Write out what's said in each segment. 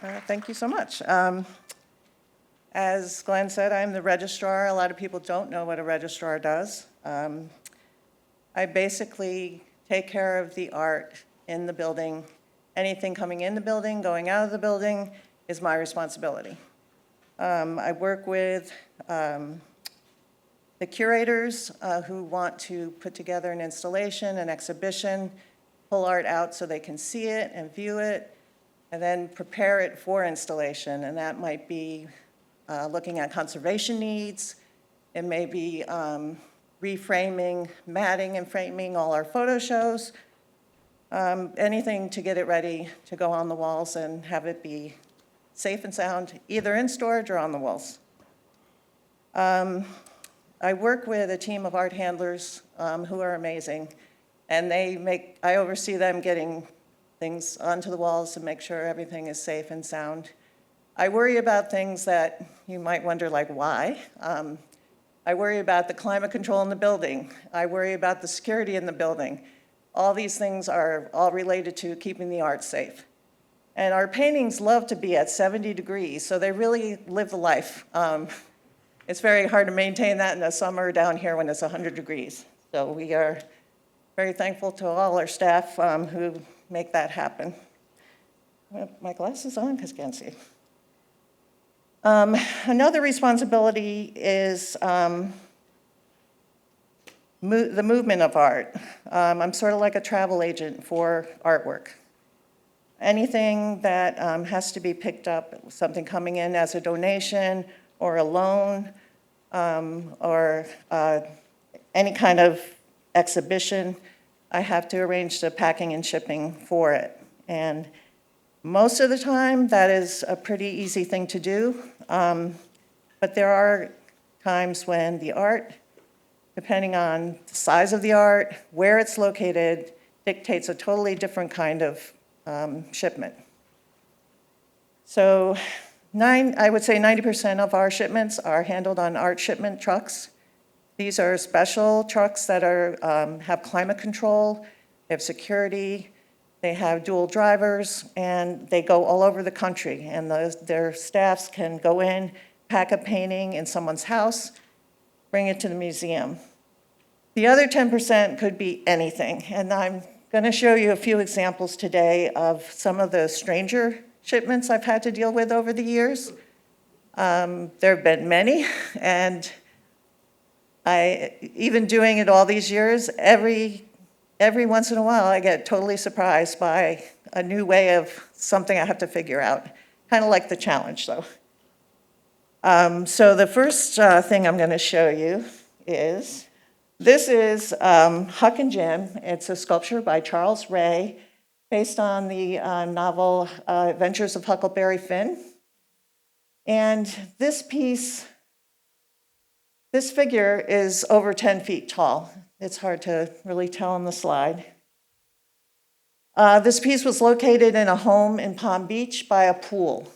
Thank you so much. As Glenn said, I'm the registrar. A lot of people don't know what a registrar does. I basically take care of the art in the building. Anything coming in the building, going out of the building is my responsibility. I work with the curators who want to put together an installation, an exhibition, pull art out so they can see it and view it, and then prepare it for installation. And that might be looking at conservation needs. It may be reframing, matting and framing all our photo shows, anything to get it ready to go on the walls and have it be safe and sound, either in storage or on the walls. I work with a team of art handlers who are amazing, and I oversee them getting things onto the walls to make sure everything is safe and sound. I worry about things that you might wonder, like, why? I worry about the climate control in the building. I worry about the security in the building. All these things are all related to keeping the art safe. And our paintings love to be at 70 degrees, so they really live the life. It's very hard to maintain that in the summer down here when it's 100 degrees. So we are very thankful to all our staff who make that happen. I have my glasses on because I can't see. Another responsibility is the movement of art. I'm sort of like a travel agent for artwork. Anything that has to be picked up, something coming in as a donation or a loan or any kind of exhibition, I have to arrange the packing and shipping for it. And most of the time, that is a pretty easy thing to do. But there are times when the art, depending on the size of the art, where it's located, dictates a totally different kind of shipment. So I would say 90% of our shipments are handled on art shipment trucks. These are special trucks that have climate control, they have security, they have dual drivers, and they go all over the country. And their staffs can go in, pack a painting in someone's house, bring it to the museum. The other 10% could be anything. And I'm going to show you a few examples today of some of the stranger shipments I've had to deal with over the years. There have been many, and even doing it all these years, every once in a while I get totally surprised by a new way of something I have to figure out. Kind of like the challenge, though. So the first thing I'm going to show you is, this is Huck and Jim. It's a sculpture by Charles Ray, based on the novel Adventures of Huckleberry Finn. And this figure is over 10 feet tall. It's hard to really tell on the slide. This piece was located in a home in Palm Beach by a pool.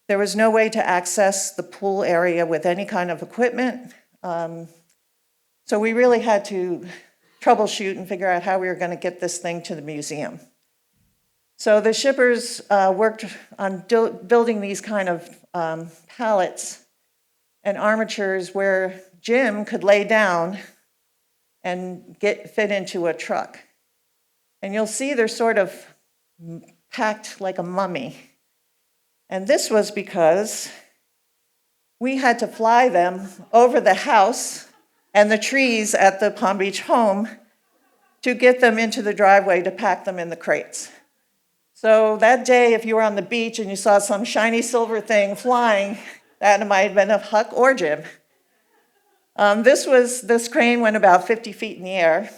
There was no way to access the pool area with any kind of equipment. So we really had to troubleshoot and figure out how we were going to get this thing to the museum. So the shippers worked on building these kind of pallets and armatures where Jim could lay down and fit into a truck. And you'll see they're sort of packed like a mummy. And this was because we had to fly them over the house and the trees at the Palm Beach home to get them into the driveway to pack them in the crates. So that day, if you were on the beach and you saw some shiny silver thing flying, that might have been a Huck or Jim. This crane went about 50 feet in the air.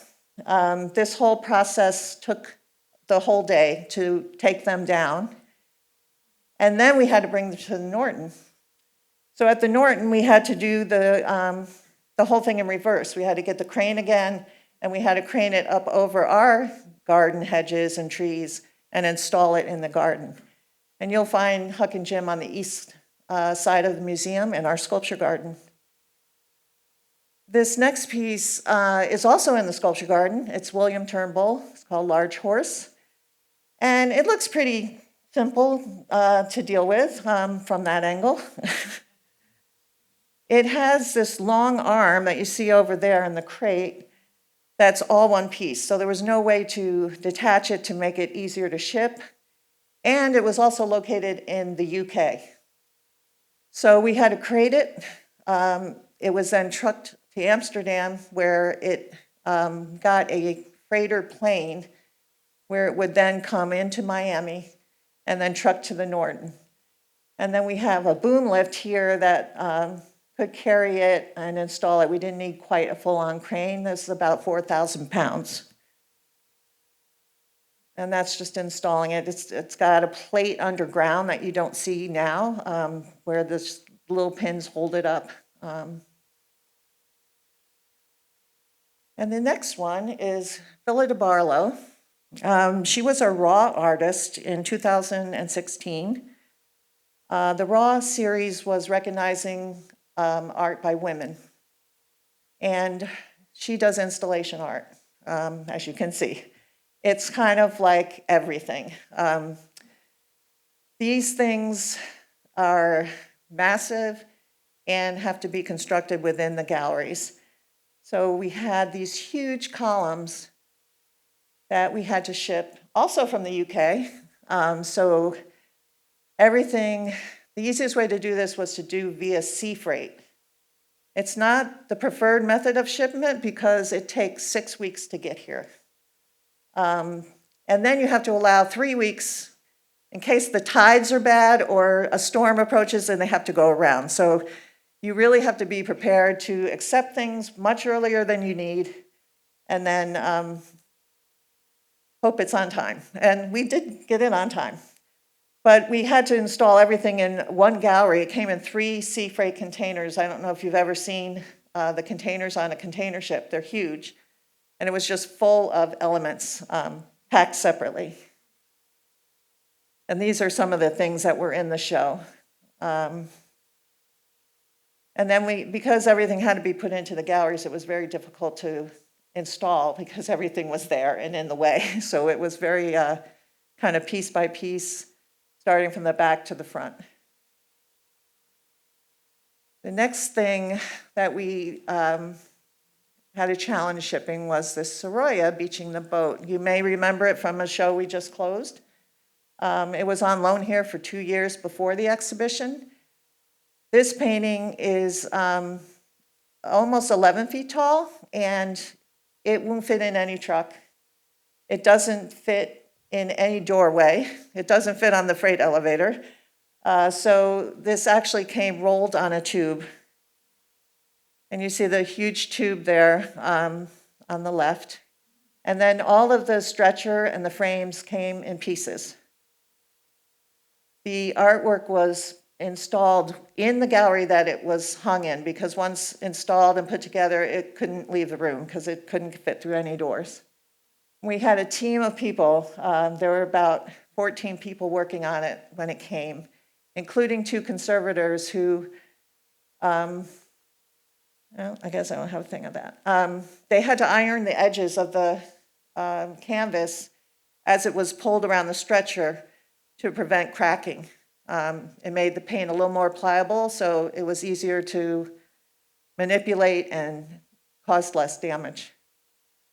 This whole process took the whole day to take them down. And then we had to bring them to the Norton. So at the Norton, we had to do the whole thing in reverse. We had to get the crane again, and we had to crane it up over our garden hedges and trees and install it in the garden. And you'll find Huck and Jim on the east side of the museum in our sculpture garden. This next piece is also in the sculpture garden. It's William Turnbull. It's called Large Horse. And it looks pretty simple to deal with from that angle. It has this long arm that you see over there in the crate that's all one piece. So there was no way to detach it to make it easier to ship. And it was also located in the UK. So we had to crate it. It was then trucked to Amsterdam, where it got a freighter plane, where it would then come into Miami and then trucked to the Norton. And then we have a boom lift here that could carry it and install it. We didn't need quite a full-on crane. This is about 4,000 pounds. And that's just installing it. It's got a plate underground that you don't see now, where this little pins hold it up. And the next one is Phila DeBarlow. She was a RAW artist in 2016. The RAW series was recognizing art by women. And she does installation art, as you can see. It's kind of like everything. These things are massive and have to be constructed within the galleries. So we had these huge columns that we had to ship, also from the UK. So everything, the easiest way to do this was to do via sea freight. It's not the preferred method of shipment because it takes 6 weeks to get here. And then you have to allow 3 weeks in case the tides are bad or a storm approaches and they have to go around. So you really have to be prepared to accept things much earlier than you need and then hope it's on time. And we did get it on time. But we had to install everything in one gallery. It came in 3 sea freight containers. I don't know if you've ever seen the containers on a container ship. They're huge. And it was just full of elements packed separately. And these are some of the things that were in the show. And then because everything had to be put into the galleries, it was very difficult to install because everything was there and in the way. So it was very kind of piece by piece, starting from the back to the front. The next thing that we had a challenge shipping was this Soroya beaching the boat. You may remember it from a show we just closed. It was on loan here for 2 years before the exhibition. This painting is almost 11 feet tall, and it won't fit in any truck. It doesn't fit in any doorway. It doesn't fit on the freight elevator. So this actually came rolled on a tube. And you see the huge tube there on the left. And then all of the stretcher and the frames came in pieces. The artwork was installed in the gallery that it was hung in, because once installed and put together, it couldn't leave the room because it couldn't fit through any doors. We had a team of people. There were about 14 people working on it when it came, including 2 conservators who, well, I guess I don't have a thing of that. They had to iron the edges of the canvas as it was pulled around the stretcher to prevent cracking. It made the paint a little more pliable, so it was easier to manipulate and caused less damage.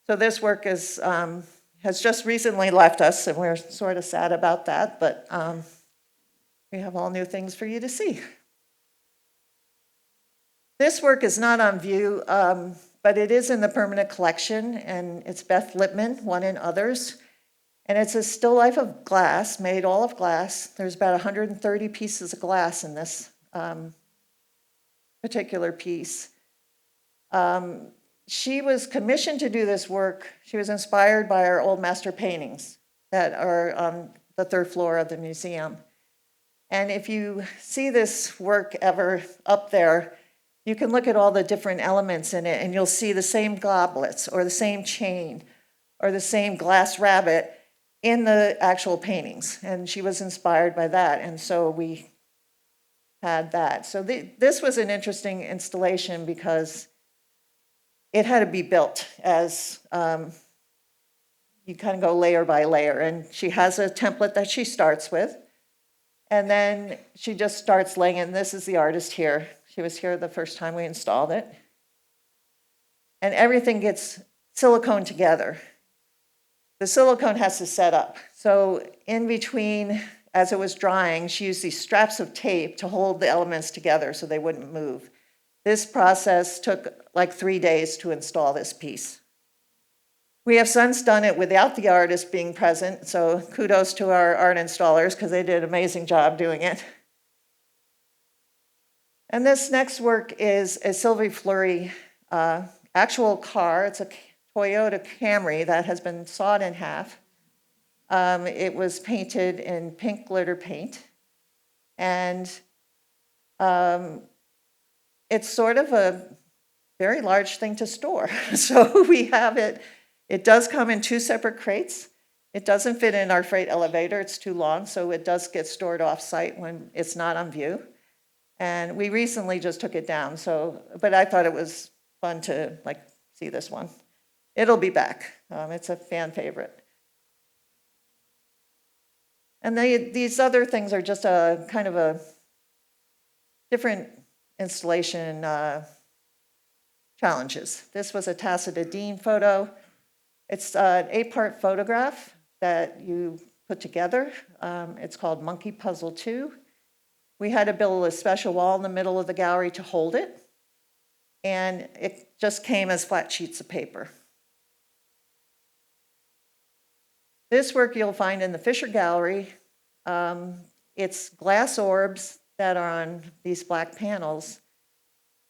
So this work is, has just recently left us, and we're sort of sad about that, but we have all new things for you to see. This work is not on view, but it is in the permanent collection, and it's Beth Lippman, One and Others. And it's a still life of glass, made all of glass. There's about 130 pieces of glass in this particular piece. She was commissioned to do this work. She was inspired by our old master paintings that are on the 3rd floor of the museum. And if you see this work ever up there, you can look at all the different elements in it, and you'll see the same goblets or the same chain or the same glass rabbit in the actual paintings. And she was inspired by that, and so we had that. So this was an interesting installation because it had to be built as you kind of go layer by layer. And she has a template that she starts with. And then she just starts laying it. And this is the artist here. She was here the first time we installed it. And everything gets silicone together. The silicone has to set up. So in between, as it was drying, she used these straps of tape to hold the elements together so they wouldn't move. This process took like 3 days to install this piece. We have since done it without the artist being present, so kudos to our art installers because they did an amazing job doing it. And this next work is a Sylvie Fleury actual car. It's a Toyota Camry that has been sawed in half. It was painted in pink glitter paint. And it's sort of a very large thing to store. So we have it. It does come in 2 separate crates. It doesn't fit in our freight elevator. It's too long, so it does get stored off-site when it's not on view. And we recently just took it down, but I thought it was fun to see this one. It'll be back. It's a fan favorite. And these other things are just a kind of a different installation challenges. This was a Tacita Dean photo. It's an 8-part photograph that you put together. It's called Monkey Puzzle 2. We had to build a special wall in the middle of the gallery to hold it. And it just came as flat sheets of paper. This work you'll find in the Fisher Gallery. It's glass orbs that are on these black panels.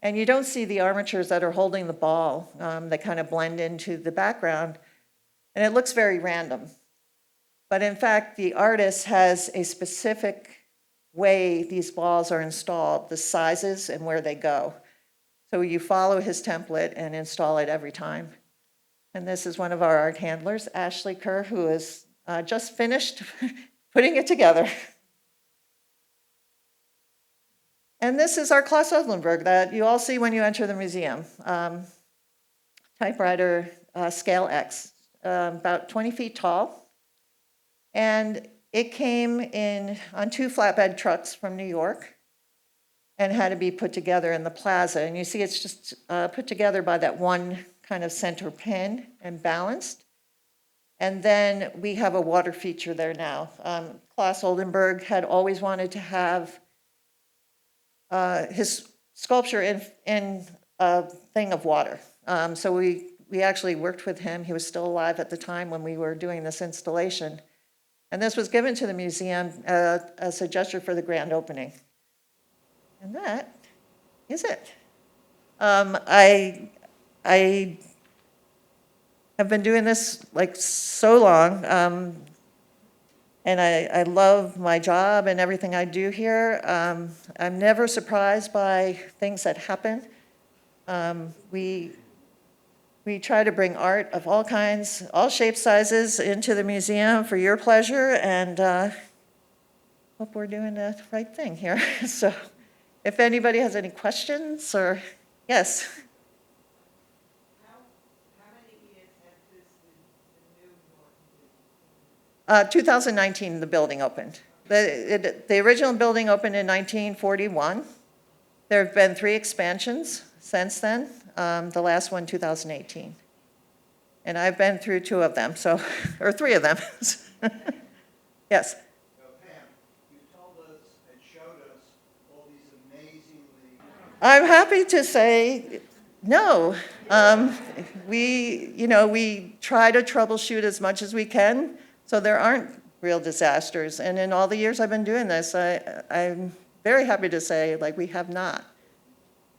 And you don't see the armatures that are holding the ball. They kind of blend into the background. And it looks very random. But in fact, the artist has a specific way these balls are installed, the sizes and where they go. So you follow his template and install it every time. And this is one of our art handlers, Ashley Kerr, who has just finished putting it together. And this is our Claes Odlenberg that you all see when you enter the museum. Typewriter scale X, about 20 feet tall. And it came in on 2 flatbed trucks from New York and had to be put together in the plaza. And you see it's just put together by that one kind of center pin and balanced. And then we have a water feature there now. Claes Oldenburg had always wanted to have his sculpture in a thing of water. So we actually worked with him. He was still alive at the time when we were doing this installation. And this was given to the museum as a gesture for the grand opening. And that is it. I have been doing this so long, and I love my job and everything I do here. I'm never surprised by things that happen. We try to bring art of all kinds, all shapes, sizes into the museum for your pleasure, and hope we're doing the right thing here. So if anybody has any questions or, yes? How many years has this the new Norton? 2019, the building opened. The original building opened in 1941. There have been 3 expansions since then. The last one, 2018. And I've been through 2 of them, or 3 of them. Yes? So Pam, you told us and showed us all these amazingly... I'm happy to say no. We try to troubleshoot as much as we can, so there aren't real disasters. And in all the years I've been doing this, I'm very happy to say, we have not.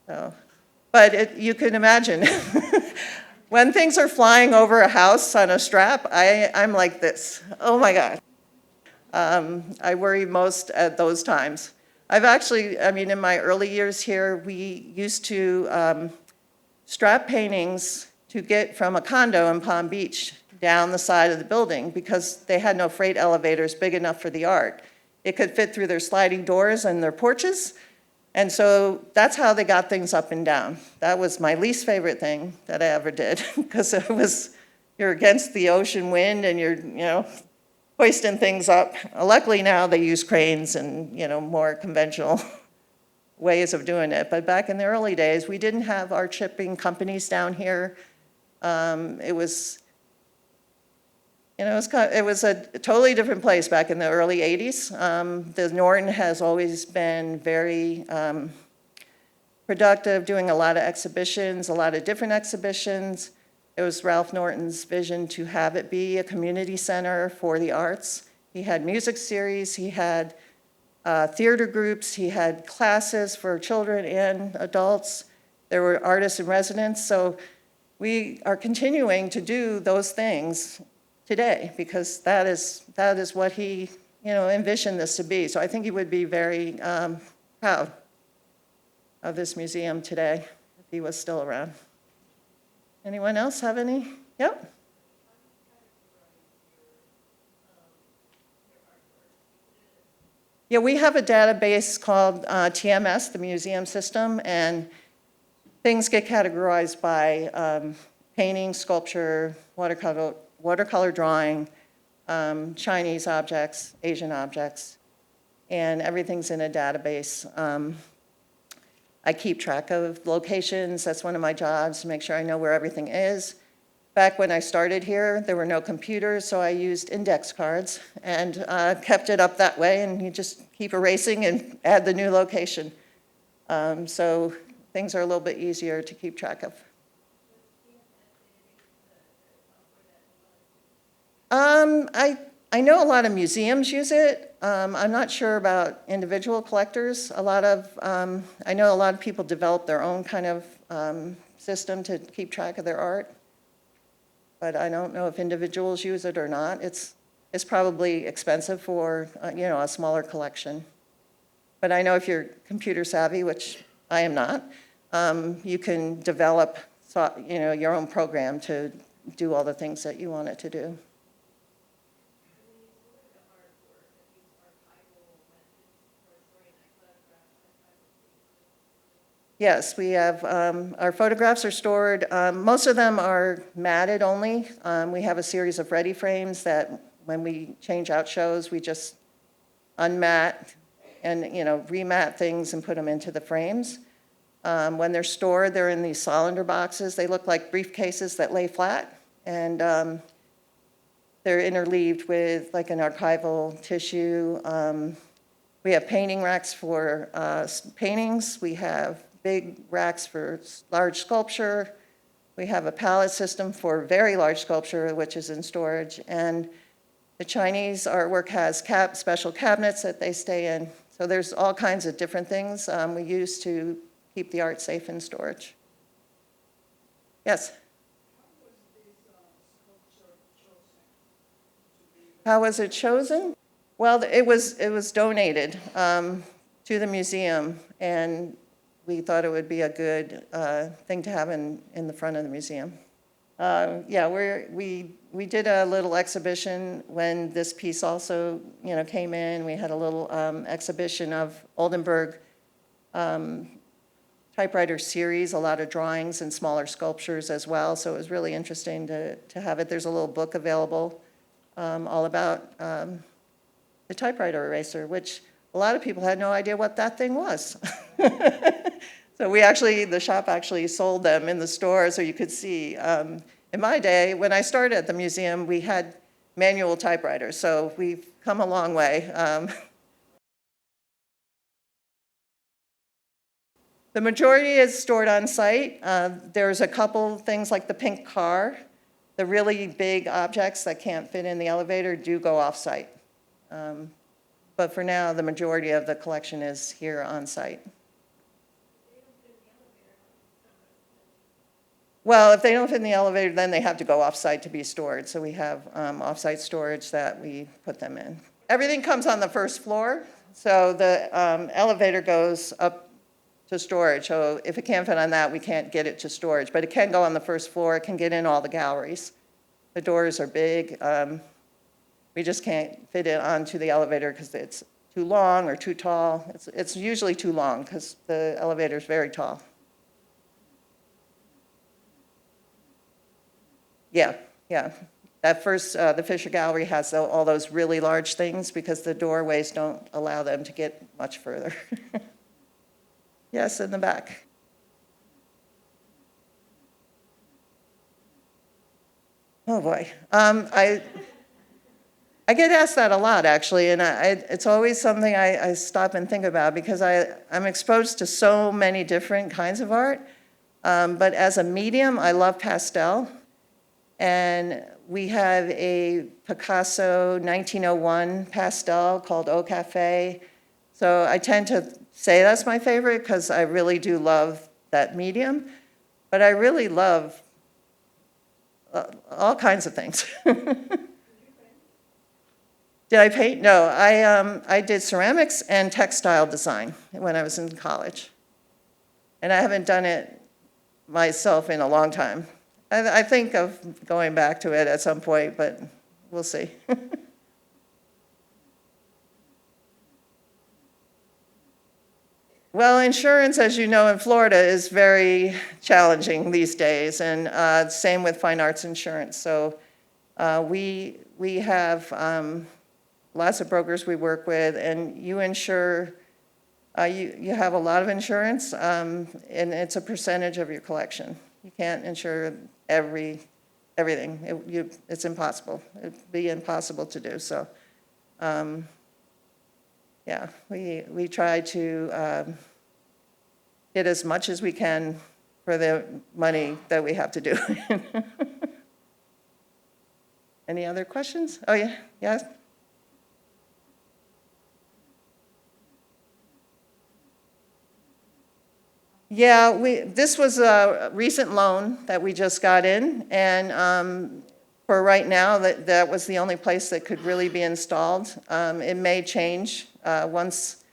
So. But you can imagine, when things are flying over a house on a strap, I'm like this. Oh my God. I worry most at those times. I've actually, in my early years here, we used to strap paintings to get from a condo in Palm Beach down the side of the building because they had no freight elevators big enough for the art. It could fit through their sliding doors and their porches. And so that's how they got things up and down. That was my least favorite thing that I ever did because you're against the ocean wind and hoisting things up. Luckily now they use cranes and, more conventional ways of doing it. But back in the early days, we didn't have art shipping companies down here. It was, it was a totally different place back in the early 80s. The Norton has always been very productive, doing a lot of exhibitions, a lot of different exhibitions. It was Ralph Norton's vision to have it be a community center for the arts. He had music series, he had theater groups, he had classes for children and adults. There were artists in residence. So we are continuing to do those things today because that is what he envisioned this to be. So I think he would be very proud of this museum today if he was still around. Anyone else have any? Yep. Yeah, we have a database called TMS, the museum system, and things get categorized by painting, sculpture, watercolor drawing, Chinese objects, Asian objects, and everything's in a database. I keep track of locations. That's one of my jobs, to make sure I know where everything is. Back when I started here, there were no computers, so I used index cards and kept it up that way, and you just keep erasing and add the new location. So things are a little bit easier to keep track of. I know a lot of museums use it. I'm not sure about individual collectors. I know a lot of people develop their own kind of system to keep track of their art. But I don't know if individuals use it or not. It's probably expensive for a smaller collection. But I know if you're computer savvy, which I am not, you can develop your own program to do all the things that you want it to do. Yes, we have, our photographs are stored, most of them are matted only. We have a series of ready frames that when we change out shows, we just unmat and, remat things and put them into the frames. When they're stored, they're in these cylinder boxes. They look like briefcases that lay flat, and they're interleaved with like an archival tissue. We have painting racks for paintings. We have big racks for large sculpture. We have a pallet system for very large sculpture, which is in storage. And the Chinese artwork has special cabinets that they stay in. So there's all kinds of different things we use to keep the art safe in storage. Yes? How was it chosen? Well, it was donated to the museum, and we thought it would be a good thing to have in the front of the museum. Yeah, we did a little exhibition when this piece also came in. We had a little exhibition of Oldenburg typewriter series, a lot of drawings and smaller sculptures as well. So it was really interesting to have it. There's a little book available all about the typewriter eraser, which a lot of people had no idea what that thing was. So the shop actually sold them in the store so you could see. In my day, when I started at the museum, we had manual typewriters, so we've come a long way. The majority is stored on site. There's a couple things like the pink car. The really big objects that can't fit in the elevator do go off site. But for now, the majority of the collection is here on site. Well, if they don't fit in the elevator, then they have to go off-site to be stored. So we have off-site storage that we put them in. Everything comes on the first floor. So the elevator goes up to storage. So if it can't fit on that, we can't get it to storage. But it can go on the first floor. It can get in all the galleries. The doors are big. We just can't fit it onto the elevator because it's too long or too tall. It's usually too long because the elevator is very tall. Yeah. that first, the Fisher Gallery has all those really large things because the doorways don't allow them to get much further. Yes, in the back. Oh, boy. I get asked that a lot, actually, and it's always something I stop and think about because I'm exposed to so many different kinds of art. But as a medium, I love pastel. And we have a Picasso 1901 pastel called Au Café. So I tend to say that's my favorite because I really do love that medium. But I really love all kinds of things. Did I paint? No, I did ceramics and textile design when I was in college. And I haven't done it myself in a long time. I think of going back to it at some point, but we'll see. Well, insurance, as you know, in Florida is very challenging these days, and same with fine arts insurance. So we have lots of brokers we work with, and you insure, you have a lot of insurance, and it's a percentage of your collection. You can't insure everything. It's impossible. It'd be impossible to do. So, yeah, we try to get as much as we can for the money that we have to do. Any other questions? Oh, yeah, yes? Yeah, this was a recent loan that we just got in, and for right now, that was the only place that could really be installed. It may change once,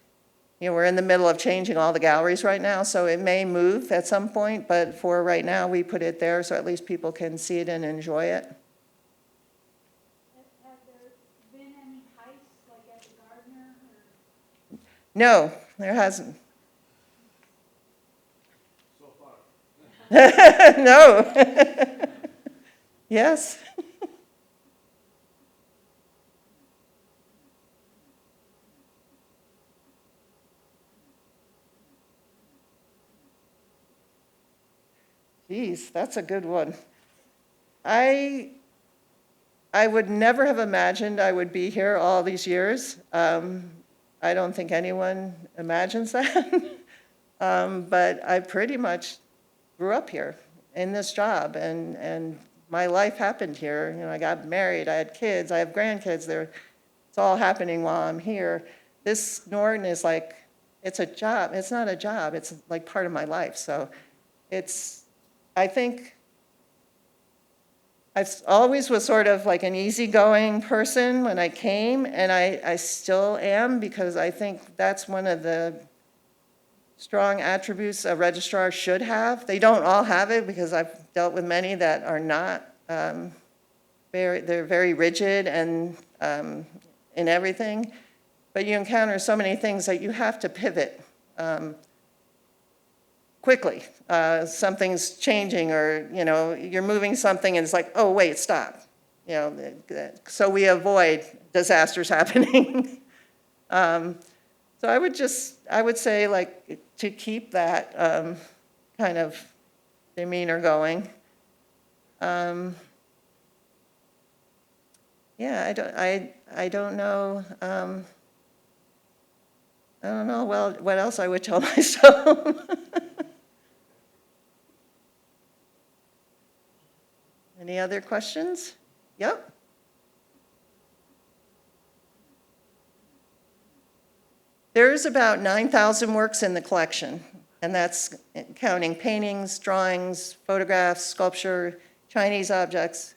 we're in the middle of changing all the galleries right now, so it may move at some point, but for right now, we put it there so at least people can see it and enjoy it. Have there been any heists like at the Gardner? No, there hasn't. So far. No. Yes. Geez, that's a good one. I would never have imagined I would be here all these years. I don't think anyone imagines that. But I pretty much grew up here in this job, and my life happened here. I got married, I had kids, I have grandkids. It's all happening while I'm here. This Norton is like, it's a job. It's not a job. It's like part of my life. So I think I always was sort of like an easygoing person when I came, and I still am, because I think that's one of the strong attributes a registrar should have. They don't all have it, because I've dealt with many that are not. They're very rigid and in everything, but you encounter so many things that you have to pivot quickly. Something's changing, or you're moving something and it's like, oh wait, stop. So we avoid disasters happening. So I would say, like, to keep that kind of demeanor going. Yeah, I don't know. I don't know, well, what else I would tell myself. Any other questions? Yep. There's about 9,000 works in the collection, and that's counting paintings, drawings, photographs, sculpture, Chinese objects.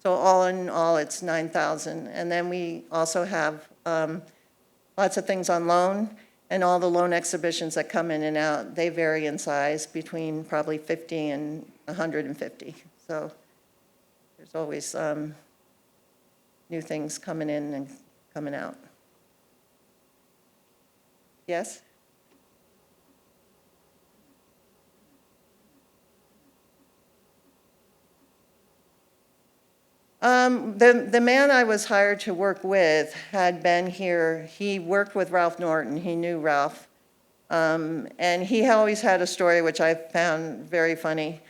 So all in all, it's 9,000. And then we also have lots of things on loan, and all the loan exhibitions that come in and out, they vary in size between probably 50 and 150. So there's always new things coming in and coming out. Yes? The man I was hired to work with had been here. He worked with Ralph Norton. He knew Ralph. And he always had a story which I found very funny.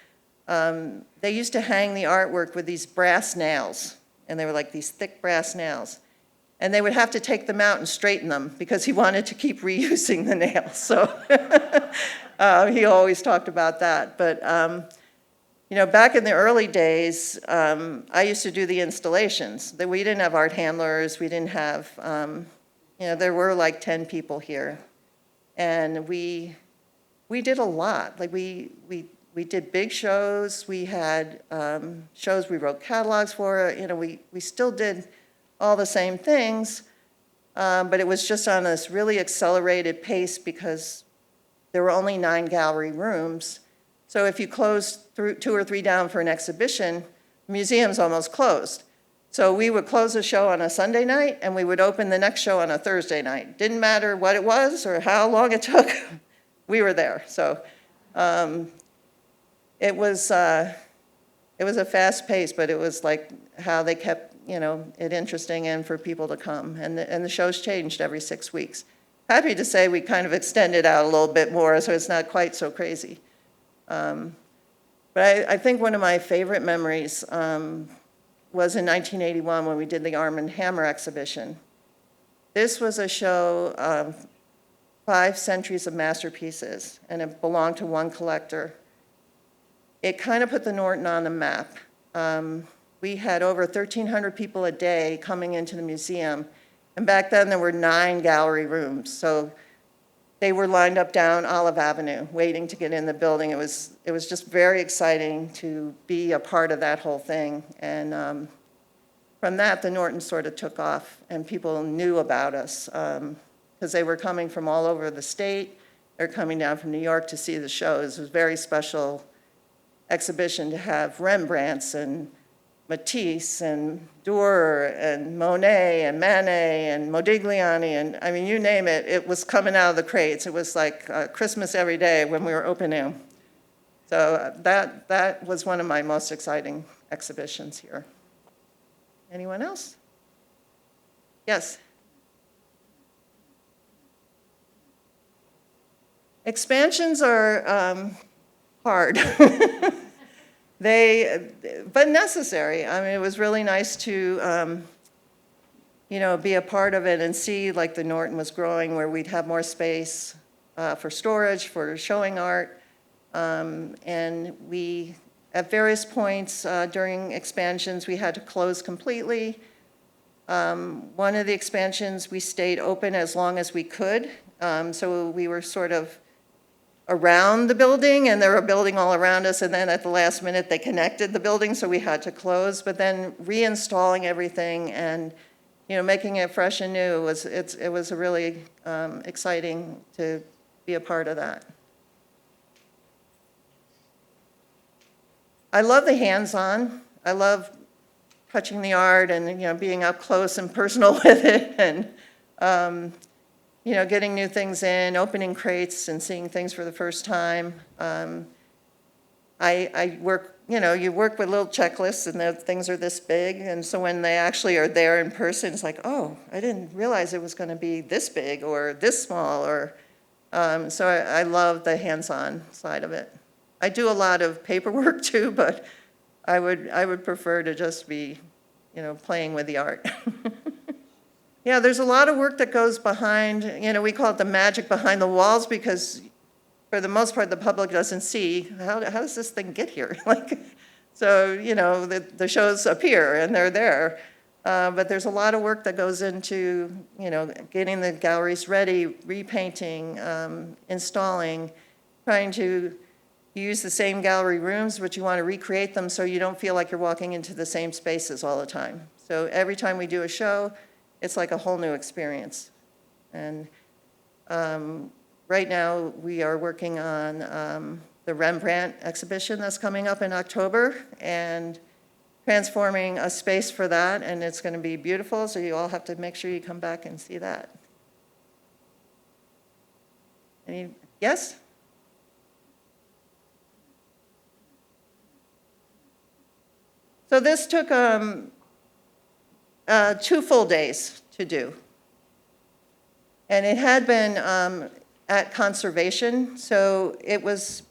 They used to hang the artwork with these brass nails, and they were like these thick brass nails. And they would have to take them out and straighten them because he wanted to keep reusing the nails. So he always talked about that. But you know, back in the early days, I used to do the installations. We didn't have art handlers. We didn't have, you know, there were like 10 people here. And we did a lot. Like we did big shows. We had shows we wrote catalogs for. You know, we still did all the same things, but it was just on this really accelerated pace because there were only 9 gallery rooms. So if you closed 2 or 3 down for an exhibition, the museum's almost closed. So we would close a show on a Sunday night and we would open the next show on a Thursday night. Didn't matter what it was or how long it took, we were there. So it was a fast pace, but it was like how they kept, you know, it interesting and for people to come. And the shows changed every 6 weeks. Happy to say we kind of extended out a little bit more, so it's not quite so crazy. But I think one of my favorite memories was in 1981 when we did the Arm and Hammer exhibition. This was a show, 5 centuries of masterpieces, and it belonged to one collector. It kind of put the Norton on the map. We had over 1,300 people a day coming into the museum, and back then there were 9 gallery rooms. So they were lined up down Olive Avenue, waiting to get in the building. It was just very exciting to be a part of that whole thing. And from that, the Norton sort of took off, and people knew about us because they were coming from all over the state. They're coming down from New York to see the shows. It was a very special exhibition to have Rembrandts and Matisse and Dürer and Monet and Manet and Modigliani, and I mean, you name it, it was coming out of the crates. It was like Christmas every day when we were opening. So that was one of my most exciting exhibitions here. Anyone else? Yes? Expansions are hard. But necessary. I mean, it was really nice to, you know, be a part of it and see like the Norton was growing where we'd have more space for storage, for showing art. And we, at various points during expansions, we had to close completely. One of the expansions, we stayed open as long as we could. So we were sort of around the building, and there were a building all around us, and then at the last minute they connected the building, so we had to close. But then reinstalling everything and, you know, making it fresh and new it was a really exciting to be a part of that. I love the hands-on. I love touching the art and, you know, being up close and personal with it, and you know, getting new things in, opening crates and seeing things for the first time. I work, you know, you work with little checklists and the things are this big, and so when they actually are there in person, it's like, oh, I didn't realize it was going to be this big or this small, or so I love the hands-on side of it. I do a lot of paperwork too, but I would prefer to just be, you know, playing with the art. Yeah, there's a lot of work that goes behind, you know, we call it the magic behind the walls, because for the most part, the public doesn't see, how does this thing get here? Like, so, you know, the shows appear and they're there. But there's a lot of work that goes into, you know, getting the galleries ready, repainting, installing, trying to use the same gallery rooms, but you want to recreate them so you don't feel like you're walking into the same spaces all the time. So every time we do a show, it's like a whole new experience. And right now we are working on the Rembrandt exhibition that's coming up in October, and transforming a space for that, and it's going to be beautiful, so you all have to make sure you come back and see that. Yes? So this took 2 full days to do. And it had been at conservation, so it was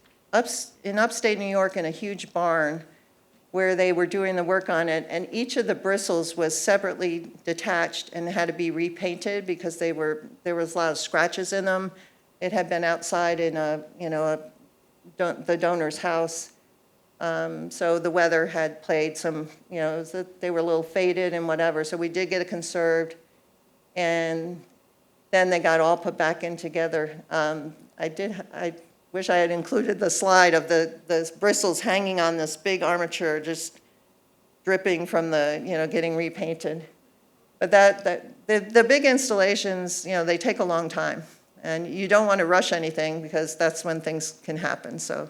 in upstate New York in a huge barn where they were doing the work on it, and each of the bristles was separately detached and had to be repainted because there was a lot of scratches in them. It had been outside in the donor's house. So the weather had played some, they were a little faded and whatever, so we did get it conserved. And then they got all put back in together. I wish I had included the slide of the bristles hanging on this big armature, just dripping from getting repainted. But the big installations, they take a long time. And you don't want to rush anything because that's when things can happen, so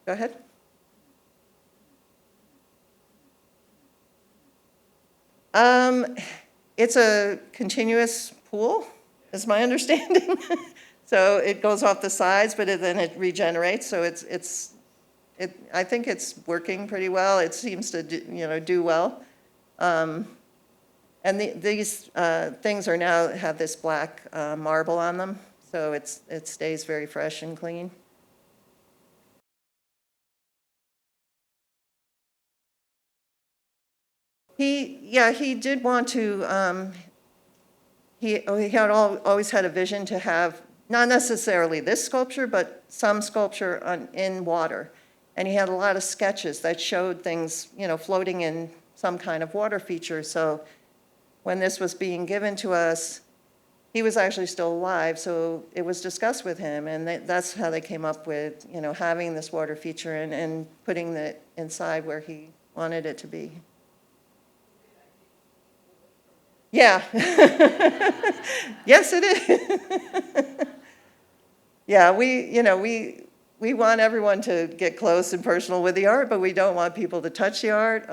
go ahead. It's a continuous pool, is my understanding. So it goes off the sides, but then it regenerates. So I think it's working pretty well. It seems to do well. And these things are now have this black marble on them, so it stays very fresh and clean. He did want to, he had always had a vision to have, not necessarily this sculpture, but some sculpture in water. And he had a lot of sketches that showed things, floating in some kind of water feature. So when this was being given to us, he was actually still alive, so it was discussed with him, and that's how they came up with, having this water feature and putting it inside where he wanted it to be. Yeah. Yes, it is. Yeah, we want everyone to get close and personal with the art, but we don't want people to touch the art.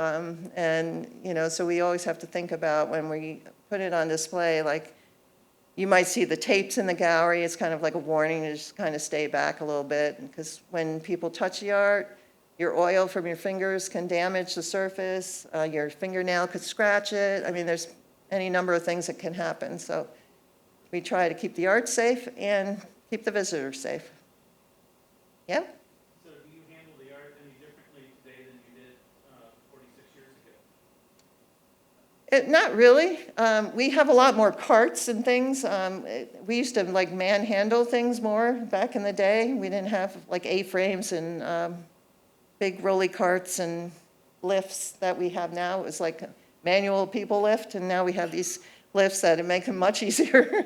So we always have to think about when we put it on display, like you might see the tapes in the gallery. It's kind of like a warning to just kind of stay back a little bit, because when people touch the art, your oil from your fingers can damage the surface. Your fingernail could scratch it. I mean, there's any number of things that can happen. So we try to keep the art safe and keep the visitors safe. Yeah? So do you handle the art any differently today than you did 46 years ago? Not really. We have a lot more carts and things. We used to manhandle things more back in the day. We didn't have A-frames and big rolly carts and lifts that we have now. It was like manual people lift, and now we have these lifts that make them much easier.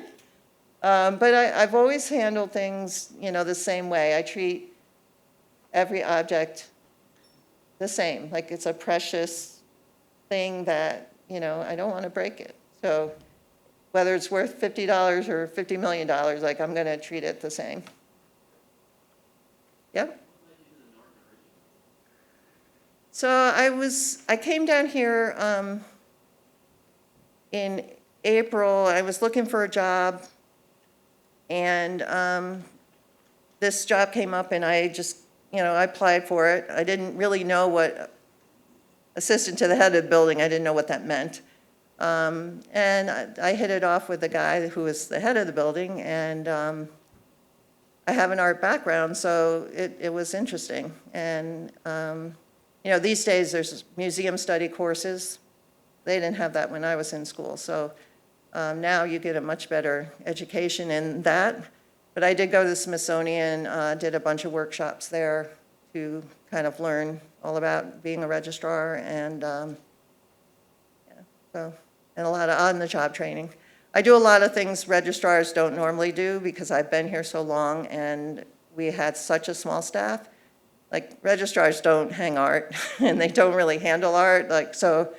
But I've always handled things, the same way. I treat every object the same, like it's a precious thing that, I don't want to break it. So whether it's worth $50 or $50 million, I'm going to treat it the same. Yep. So I came down here in April. I was looking for a job, and this job came up, and I just, I applied for it. I didn't really know what assistant to the head of the building, I didn't know what that meant. And I hit it off with the guy who was the head of the building, and I have an art background, so it was interesting. And these days there's museum study courses. They didn't have that when I was in school, so now you get a much better education in that. But I did go to the Smithsonian, did a bunch of workshops there to kind of learn all about being a registrar, and and a lot of on-the-job training. I do a lot of things registrars don't normally do because I've been here so long and we had such a small staff. Like, registrars don't hang art and they don't really handle art. So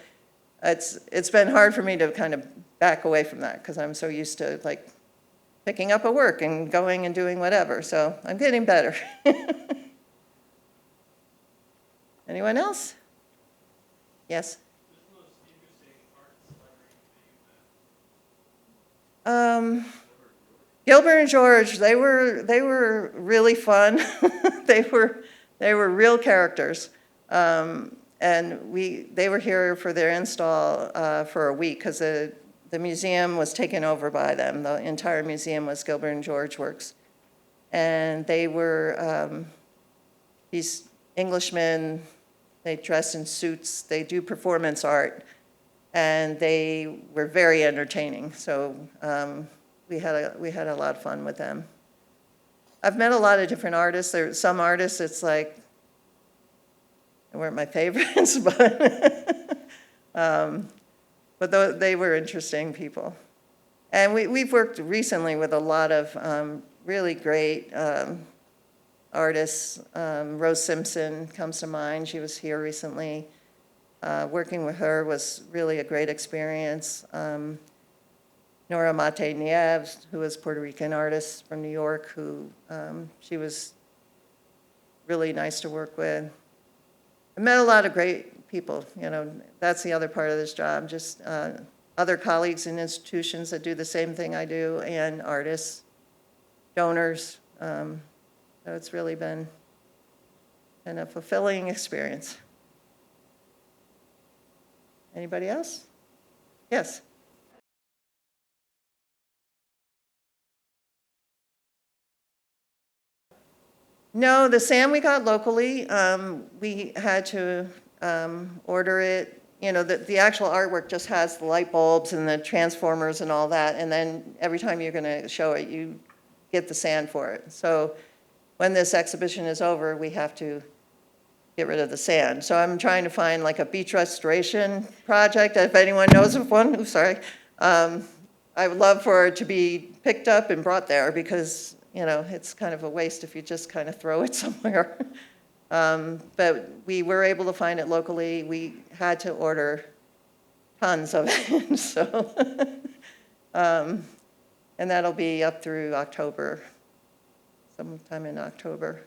it's been hard for me to kind of back away from that because I'm so used to picking up a work and going and doing whatever. So I'm getting better. Anyone else? Yes? Who's the most interesting art celebrity that you've met? Gilbert and George, they were really fun. They were real characters. And they were here for their install for a week because the museum was taken over by them. The entire museum was Gilbert and George Works. And they were these Englishmen, they dress in suits, they do performance art, and they were very entertaining. So we had a lot of fun with them. I've met a lot of different artists. There some artists, it's like, they weren't my favorites, but they were interesting people. And we've worked recently with a lot of really great artists. Rose Simpson comes to mind. She was here recently. Working with her was really a great experience. Nora Mate Nieves, who is a Puerto Rican artist from New York, who she was really nice to work with. I met a lot of great people. You know, that's the other part of this job, just other colleagues in institutions that do the same thing I do, and artists, donors. So it's really been a fulfilling experience. Anybody else? Yes. No, the sand we got locally. We had to order it. You know, the actual artwork just has the light bulbs and the transformers and all that, and then every time you're going to show it, you get the sand for it. So when this exhibition is over, we have to get rid of the sand. So I'm trying to find like a beach restoration project. If anyone knows of one, oops, sorry. I would love for it to be picked up and brought there because, you know, it's kind of a waste if you just kind of throw it somewhere. But we were able to find it locally. We had to order tons of it, so. And that'll be up through October, sometime in October.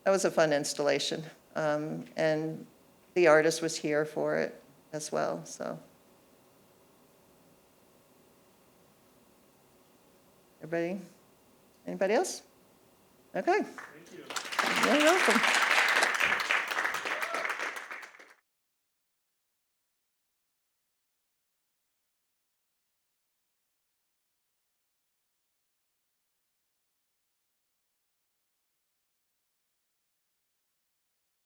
That was a fun installation. And the artist was here for it as well, so. Anybody else? Okay. Thank you. You're welcome.